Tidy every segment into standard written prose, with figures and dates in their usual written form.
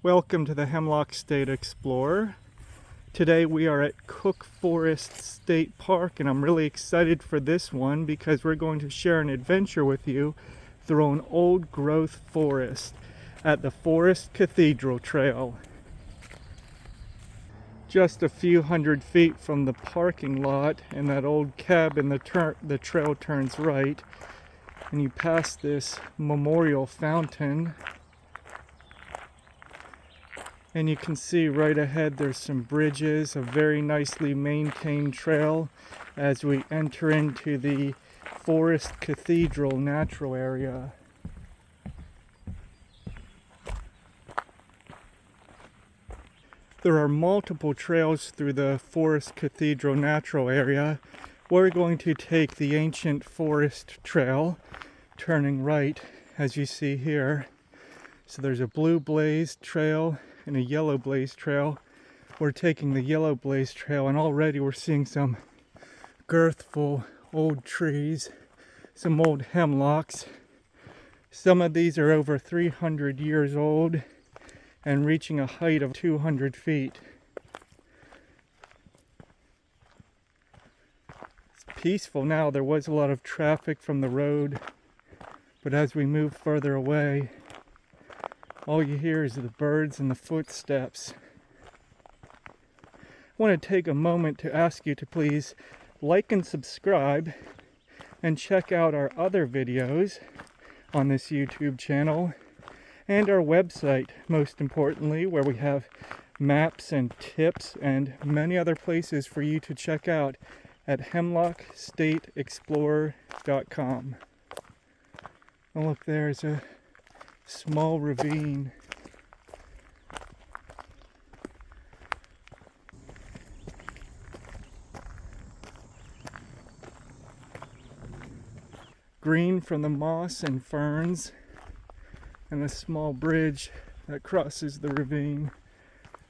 Welcome to the Hemlock State Explorer. Today we are at Cook Forest State Park, and I'm really excited for this one because we're going to share an adventure with you through an old growth forest at the Forest Cathedral Trail. Just a few hundred feet from the parking lot and that old cabin, the trail turns right and you pass this memorial fountain. And you can see right ahead there's some bridges, a very nicely maintained trail as we enter into the Forest Cathedral natural area. There are multiple trails through the Forest Cathedral natural area. We're going to take the ancient forest trail, turning right as you see here. So there's a blue blaze trail and a yellow blaze trail. We're taking the yellow blaze trail, and already we're seeing some girthful old trees, some old hemlocks. Some of these are over 300 years old and reaching a height of 200 feet. It's peaceful now. There was a lot of traffic from the road, but as we move further away, all you hear is the birds and the footsteps. I want to take a moment to ask you to please like and subscribe and check out our other videos on this YouTube channel and our website, most importantly, where we have maps and tips and many other places for you to check out at hemlockstateexplorer.com. Oh, look, there's a small ravine. Green from the moss and ferns, and a small bridge that crosses the ravine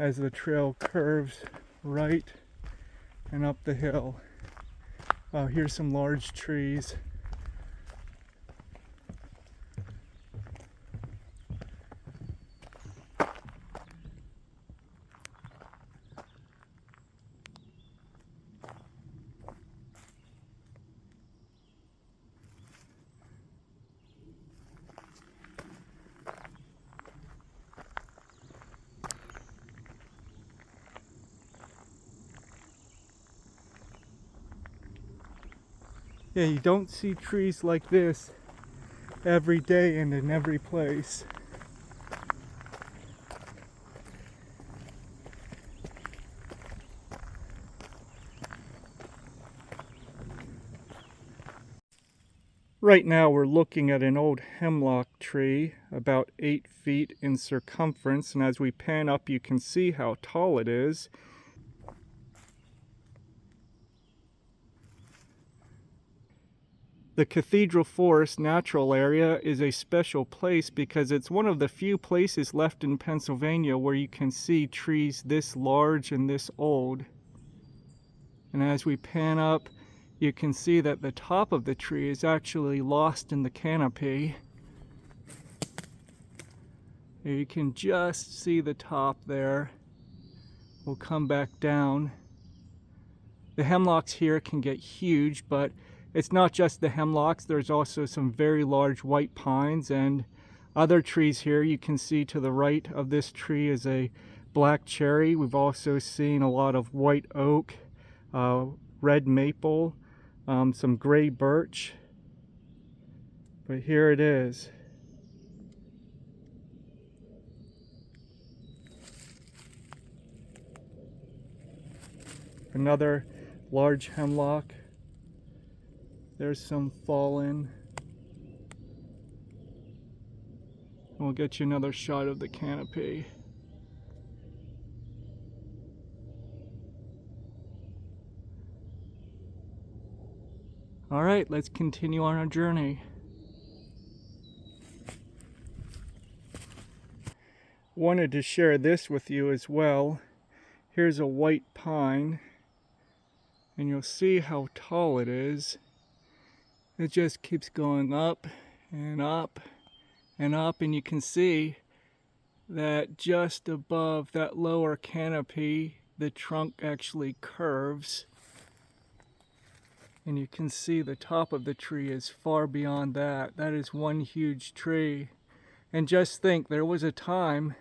as the trail curves right and up the hill. Wow, here's some large trees. Yeah, you don't see trees like this every day and in every place. Right now we're looking at an old hemlock tree about 8 feet in circumference, and as we pan up you can see how tall it is. The Cathedral Forest Natural Area is a special place because it's one of the few places left in Pennsylvania where you can see trees this large and this old. And as we pan up, you can see that the top of the tree is actually lost in the canopy. You can just see the top there. We'll come back down. The hemlocks here can get huge, but it's not just the hemlocks. There's also some very large white pines and other trees here. You can see to the right of this tree is a black cherry. We've also seen a lot of white oak, red maple, some gray birch. But here it is. Another large hemlock. There's some fallen. We'll get you another shot of the canopy. All right, let's continue on our journey. Wanted to share this with you as well. Here's a white pine, and you'll see how tall it is. It just keeps going up and up and up, and you can see that just above that lower canopy, the trunk actually curves. And you can see the top of the tree is far beyond that. That is one huge tree. And just think, there was a time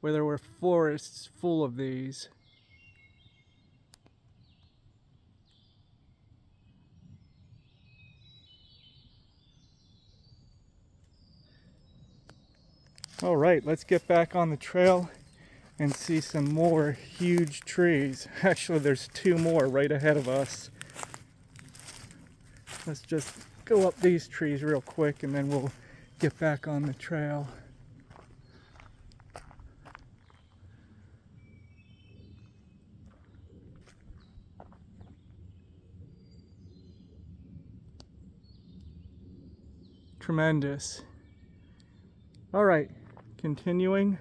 where there were forests full of these. All right, let's get back on the trail and see some more huge trees. Actually, there's two more right ahead of us. Let's just go up these trees real quick and then we'll get back on the trail. Tremendous. All right, continuing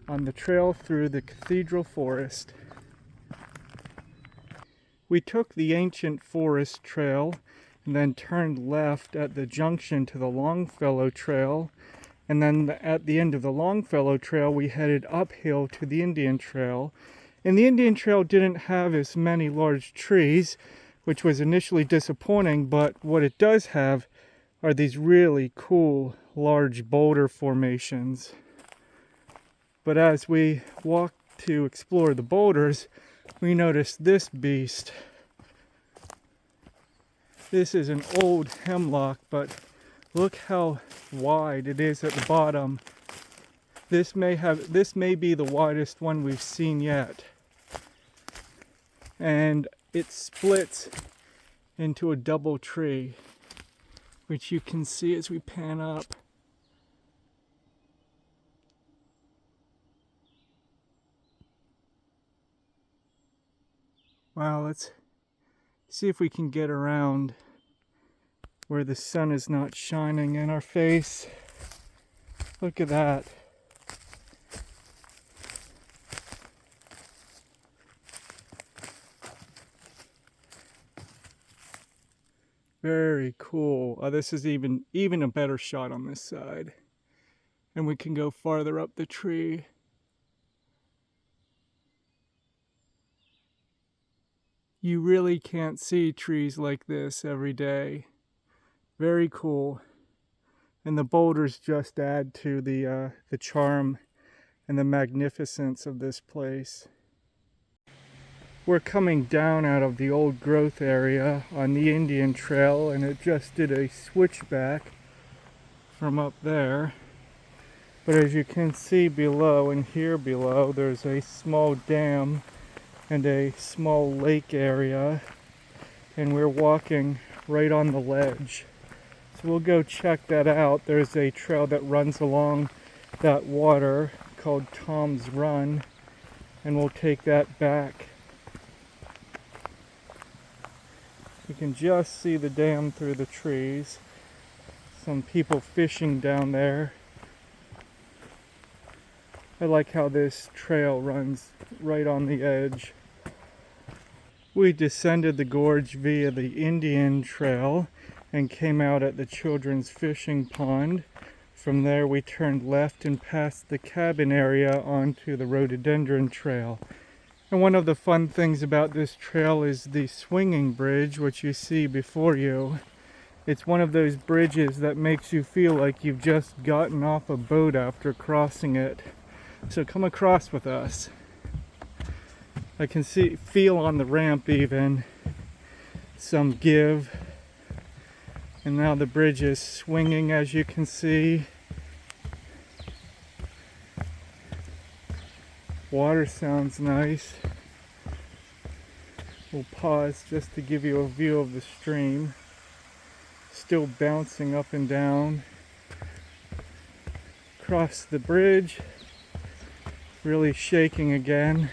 on the trail through the Cathedral Forest. We took the ancient forest trail and then turned left at the junction to the Longfellow Trail. And then at the end of the Longfellow Trail, we headed uphill to the Indian Trail. And the Indian Trail didn't have as many large trees, which was initially disappointing, but what it does have are these really cool large boulder formations. But as we walked to explore the boulders, we noticed this beast. This is an old hemlock, but look how wide it is at the bottom. This may be the widest one we've seen yet. And it splits into a double tree, which you can see as we pan up. Wow, let's see if we can get around where the sun is not shining in our face. Look at that. Very cool. This is even a better shot on this side. And we can go farther up the tree. You really can't see trees like this every day. Very cool. And the boulders just add to the charm and the magnificence of this place. We're coming down out of the old growth area on the Indian Trail, and it just did a switchback from up there. But as you can see below and here below, there's a small dam and a small lake area, and we're walking right on the ledge. So we'll go check that out. There's a trail that runs along that water called Tom's Run, and we'll take that back. You can just see the dam through the trees. Some people fishing down there. I like how this trail runs right on the edge. We descended the gorge via the Indian Trail and came out at the children's fishing pond. From there we turned left and passed the cabin area onto the rhododendron trail. And one of the fun things about this trail is the swinging bridge, which you see before you. It's one of those bridges that makes you feel like you've just gotten off a boat after crossing it. So come across with us. I can feel on the ramp even some give. And now the bridge is swinging, as you can see. Water sounds nice. We'll pause just to give you a view of the stream. Still bouncing up and down. Across the bridge. Really shaking again.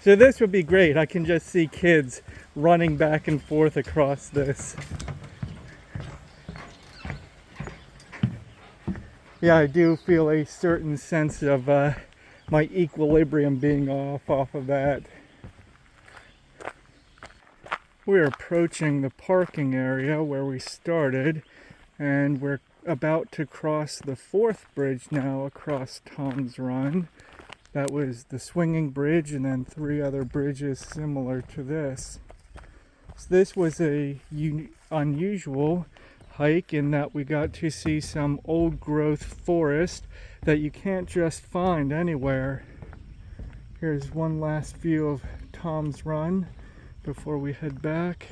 So this would be great. I can just see kids running back and forth across this. Yeah, I do feel a certain sense of my equilibrium being off of that. We're approaching the parking area where we started, and we're about to cross the fourth bridge now across Tom's Run. That was the swinging bridge and then 3 other bridges similar to this. So this was a unusual hike in that we got to see some old growth forest that you can't just find anywhere. Here's one last view of Tom's Run before we head back.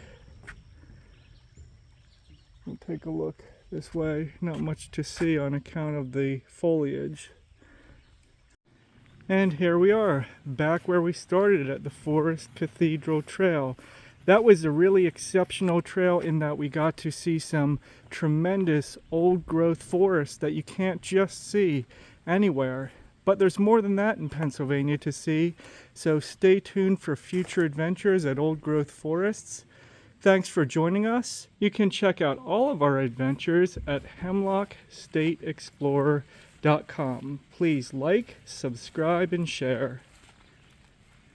We'll take a look this way. Not much to see on account of the foliage. And here we are, back where we started at the Forest Cathedral Trail. That was a really exceptional trail in that we got to see some tremendous old growth forest that you can't just see anywhere. But there's more than that in Pennsylvania to see, so stay tuned for future adventures at old growth forests. Thanks for joining us. You can check out all of our adventures at hemlockstateexplorer.com. Please like, subscribe, and share.